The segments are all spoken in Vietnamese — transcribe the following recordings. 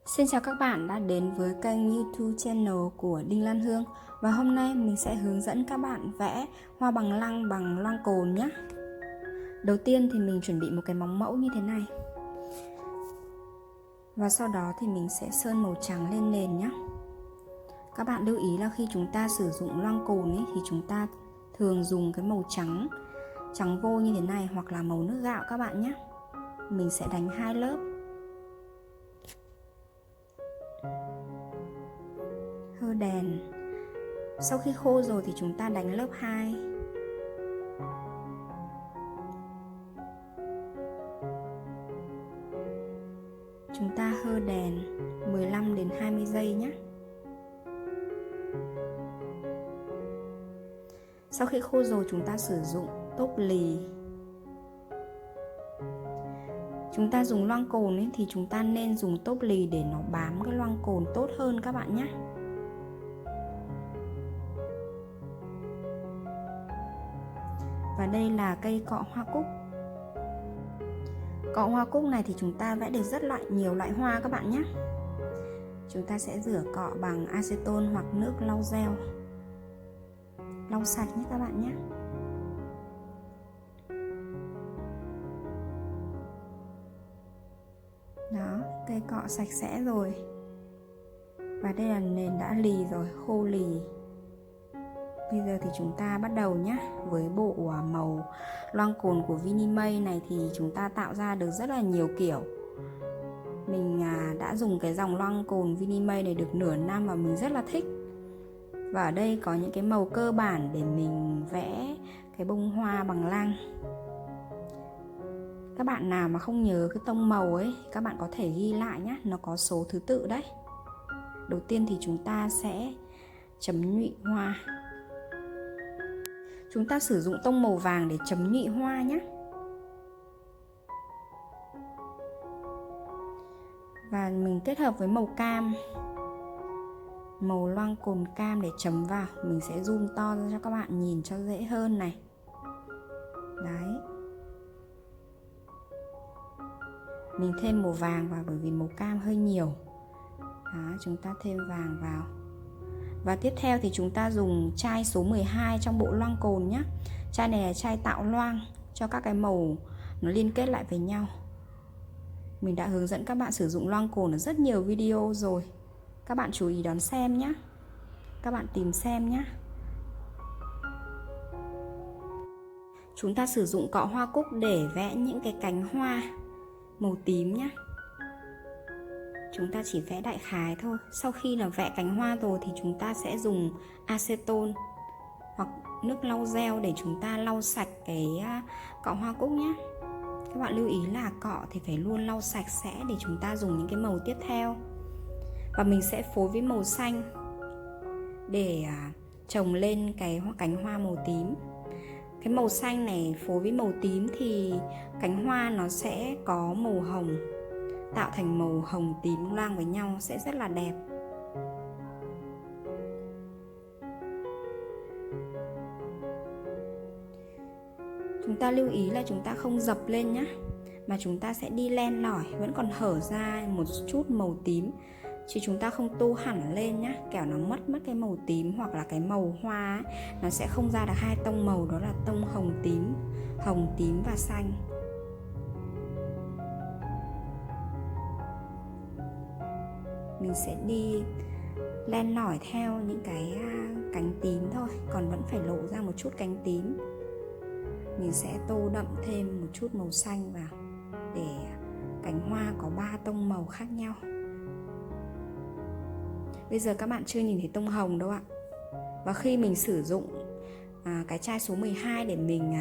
Xin chào các bạn đã đến với kênh YouTube channel của Đinh Lan Hương. Và hôm nay mình sẽ hướng dẫn các bạn vẽ hoa bằng lăng bằng loang cồn nhé. Đầu tiên thì mình chuẩn bị một cái móng mẫu như thế này. Và sau đó thì mình sẽ sơn màu trắng lên nền nhé. Các bạn lưu ý là khi chúng ta sử dụng loang cồn ấy, thì chúng ta thường dùng cái màu trắng vô như thế này hoặc là màu nước gạo các bạn nhé. Mình sẽ đánh 2 lớp. Hơ đèn. Sau khi khô rồi thì chúng ta đánh lớp 2. Chúng ta hơ đèn 15 đến 20 giây nhé. Sau khi khô rồi chúng ta sử dụng tốp lì. Chúng ta dùng loang cồn ấy, thì chúng ta nên dùng tốp lì để nó bám cái loang cồn tốt hơn các bạn nhé. Và đây là cây cọ hoa cúc. Cọ hoa cúc này thì chúng ta vẽ được rất nhiều loại hoa các bạn nhé. Chúng ta sẽ rửa cọ bằng acetone hoặc nước lau gel. Lau sạch nhé các bạn nhé. Đó, cây cọ sạch sẽ rồi. Và đây là nền đã lì rồi, khô lì. Bây giờ thì chúng ta bắt đầu nhé. Với bộ màu loang cồn của Vinimay này thì chúng ta tạo ra được rất là nhiều kiểu. Mình đã dùng cái dòng loang cồn Vinimay này được nửa năm và mình rất là thích. Và ở đây có những cái màu cơ bản để mình vẽ cái bông hoa bằng lăng. Các bạn nào mà không nhớ cái tông màu ấy, các bạn có thể ghi lại nhé, nó có số thứ tự đấy. Đầu tiên thì chúng ta sẽ chấm nhụy hoa. Chúng ta sử dụng tông màu vàng để chấm nhụy hoa nhé. Và mình kết hợp với màu cam, màu loang cồn cam để chấm vào. Mình sẽ zoom to ra cho các bạn nhìn cho dễ hơn này. Đấy. Mình thêm màu vàng vào bởi vì màu cam hơi nhiều. Đó, chúng ta thêm vàng vào. Và tiếp theo thì chúng ta dùng chai số 12 trong bộ loang cồn nhé. Chai này là chai tạo loang cho các cái màu nó liên kết lại với nhau. Mình đã hướng dẫn các bạn sử dụng loang cồn ở rất nhiều video rồi. Các bạn chú ý đón xem nhé. Các bạn tìm xem nhé. Chúng ta sử dụng cọ hoa cúc để vẽ những cái cánh hoa màu tím nhé. Chúng ta chỉ vẽ đại khái thôi. Sau khi là vẽ cánh hoa rồi thì chúng ta sẽ dùng acetone hoặc nước lau gel để chúng ta lau sạch cái cọ hoa cúc nhé. Các bạn lưu ý là cọ thì phải luôn lau sạch sẽ để chúng ta dùng những cái màu tiếp theo. Và mình sẽ phối với màu xanh để trồng lên cái cánh hoa màu tím. Cái màu xanh này phối với màu tím thì cánh hoa nó sẽ có màu hồng, tạo thành màu hồng tím loang với nhau sẽ rất là đẹp. Chúng ta lưu ý là chúng ta không dập lên nhé, mà chúng ta sẽ đi len lỏi, vẫn còn hở ra một chút màu tím, chứ chúng ta không tô hẳn lên nhé, kẻo nó mất cái màu tím hoặc là cái màu hoa ấy, nó sẽ không ra được hai tông màu, đó là tông hồng tím và xanh. Mình sẽ đi len lỏi theo những cái cánh tím thôi, còn vẫn phải lộ ra một chút cánh tím. Mình sẽ tô đậm thêm một chút màu xanh vào để cánh hoa có 3 tông màu khác nhau. Bây giờ các bạn chưa nhìn thấy tông hồng đâu ạ. Và khi mình sử dụng cái chai số 12 để mình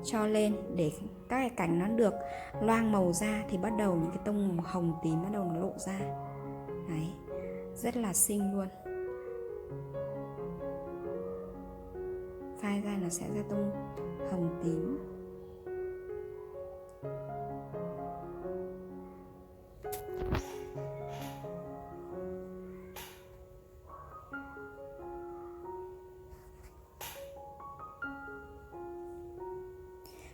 cho lên để các cái cánh nó được loang màu ra thì bắt đầu những cái tông màu hồng tím bắt đầu nó lộ ra. Đấy, rất là xinh luôn. Phai ra nó sẽ ra tông hồng tím.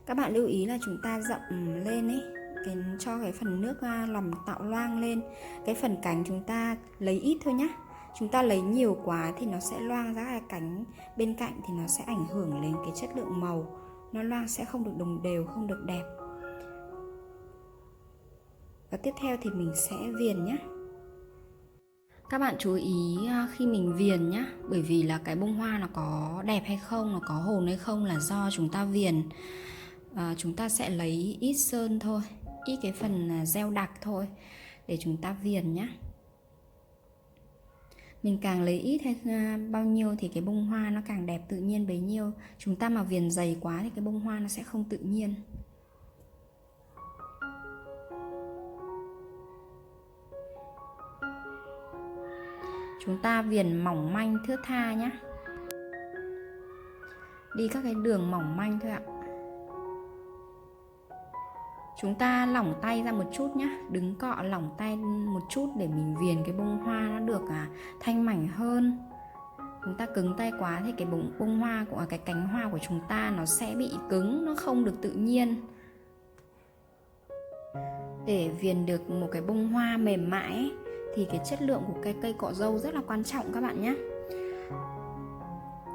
Các bạn lưu ý là chúng ta dậm lên ấy cho cái phần nước làm tạo loang lên. Cái phần cánh chúng ta lấy ít thôi nhá. Chúng ta lấy nhiều quá thì nó sẽ loang ra cái cánh bên cạnh, thì nó sẽ ảnh hưởng đến cái chất lượng màu. Nó loang sẽ không được đồng đều, không được đẹp. Và tiếp theo thì mình sẽ viền nhé. Các bạn chú ý khi mình viền nhé, bởi vì là cái bông hoa nó có đẹp hay không, nó có hồn hay không là do chúng ta viền. Chúng ta sẽ lấy ít sơn thôi, ít cái phần gel đặc thôi để chúng ta viền nhé. Mình càng lấy ít hay bao nhiêu thì cái bông hoa nó càng đẹp tự nhiên bấy nhiêu. Chúng ta mà viền dày quá thì cái bông hoa nó sẽ không tự nhiên. Chúng ta viền mỏng manh thướt tha nhé. Đi các cái đường mỏng manh thôi ạ. Chúng ta lỏng tay ra một chút nhé. Đứng cọ lỏng tay một chút để mình viền cái bông hoa nó được thanh mảnh hơn. Chúng ta cứng tay quá thì cái bông hoa của cái cánh hoa của chúng ta nó sẽ bị cứng, nó không được tự nhiên. Để viền được một cái bông hoa mềm mại thì cái chất lượng của cái cây cọ dâu rất là quan trọng các bạn nhé.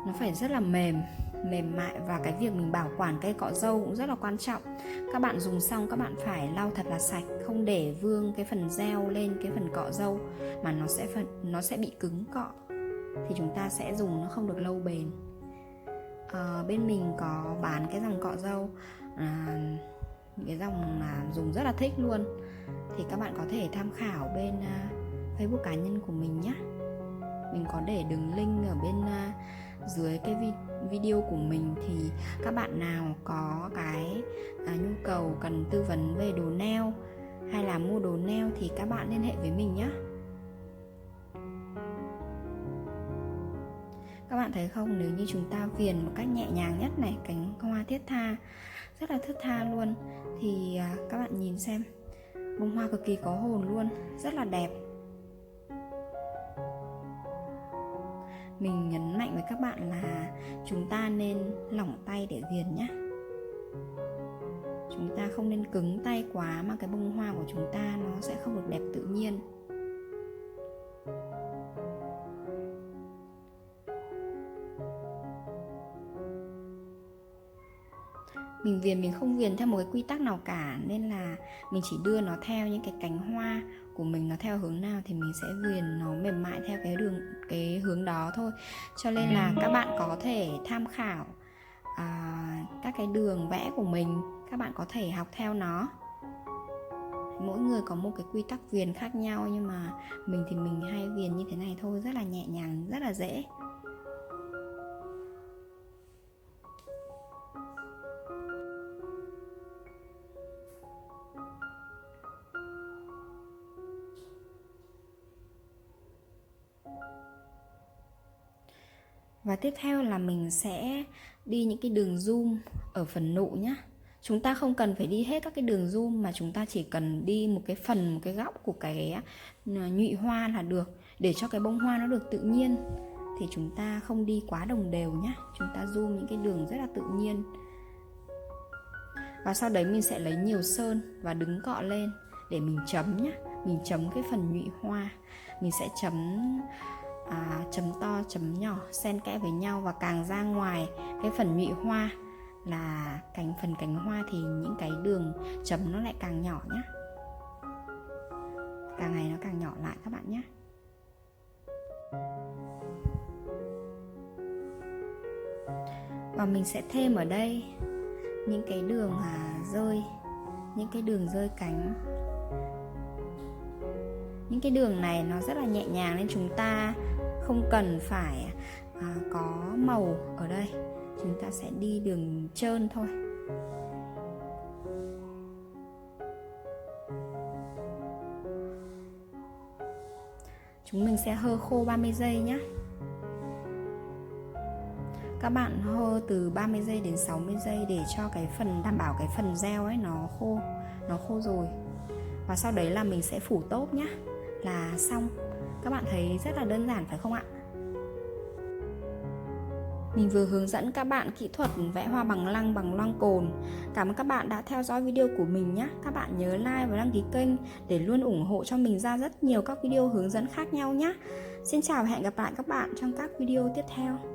Nó phải rất là mềm mại, và cái việc mình bảo quản cây cọ dâu cũng rất là quan trọng. Các bạn dùng xong các bạn phải lau thật là sạch, không để vương cái phần gel lên cái phần cọ dâu mà nó sẽ bị cứng cọ, thì chúng ta sẽ dùng nó không được lâu bền. Bên mình có bán cái dòng cọ dâu, cái dòng mà dùng rất là thích luôn, thì các bạn có thể tham khảo bên Facebook cá nhân của mình nhé. Mình có để đường link ở bên dưới cái video của mình, thì các bạn nào có cái nhu cầu cần tư vấn về đồ nail hay là mua đồ nail thì các bạn liên hệ với mình nhé. Các bạn thấy không, nếu như chúng ta viền một cách nhẹ nhàng nhất này, cánh hoa thiết tha, rất là thướt tha luôn, thì các bạn nhìn xem, bông hoa cực kỳ có hồn luôn, rất là đẹp. Mình nhấn mạnh với các bạn là chúng ta nên lỏng tay để viền nhé. Chúng ta không nên cứng tay quá mà cái bông hoa của chúng ta nó sẽ không được đẹp tự nhiên. Mình không viền theo một cái quy tắc nào cả, nên là mình chỉ đưa nó theo những cái cánh hoa của mình, nó theo hướng nào thì mình sẽ viền nó mềm mại theo cái hướng đó thôi. Cho nên là các bạn có thể tham khảo các cái đường vẽ của mình, các bạn có thể học theo nó. Mỗi người có một cái quy tắc viền khác nhau, nhưng mà mình thì mình hay viền như thế này thôi, rất là nhẹ nhàng, rất là dễ. Và tiếp theo là mình sẽ đi những cái đường zoom ở phần nụ nhé. Chúng ta không cần phải đi hết các cái đường zoom, mà chúng ta chỉ cần đi một cái góc của cái nhụy hoa là được, để cho cái bông hoa nó được tự nhiên. Thì chúng ta không đi quá đồng đều nhé. Chúng ta zoom những cái đường rất là tự nhiên. Và sau đấy mình sẽ lấy nhiều sơn và đứng cọ lên để mình chấm nhé. Mình chấm cái phần nhụy hoa. Mình sẽ chấm to, chấm nhỏ, xen kẽ với nhau, và càng ra ngoài cái phần nhụy hoa là phần cánh hoa thì những cái đường chấm nó lại càng nhỏ nhé. Càng ngày nó càng nhỏ lại các bạn nhé. Và mình sẽ thêm ở đây những cái đường rơi, những cái đường rơi cánh. Những cái đường này nó rất là nhẹ nhàng, nên chúng ta không cần phải có màu ở đây. Chúng ta sẽ đi đường trơn thôi. Chúng mình sẽ hơ khô 30 giây nhé. Các bạn hơ từ 30 giây đến 60 giây để cho cái phần, đảm bảo cái phần gel ấy nó khô rồi. Và sau đấy là mình sẽ phủ tốp nhé, là xong. Các bạn thấy rất là đơn giản phải không ạ? Mình vừa hướng dẫn các bạn kỹ thuật vẽ hoa bằng lăng bằng loang cồn. Cảm ơn các bạn đã theo dõi video của mình nhé. Các bạn nhớ like và đăng ký kênh để luôn ủng hộ cho mình ra rất nhiều các video hướng dẫn khác nhau nhé. Xin chào và hẹn gặp lại các bạn trong các video tiếp theo.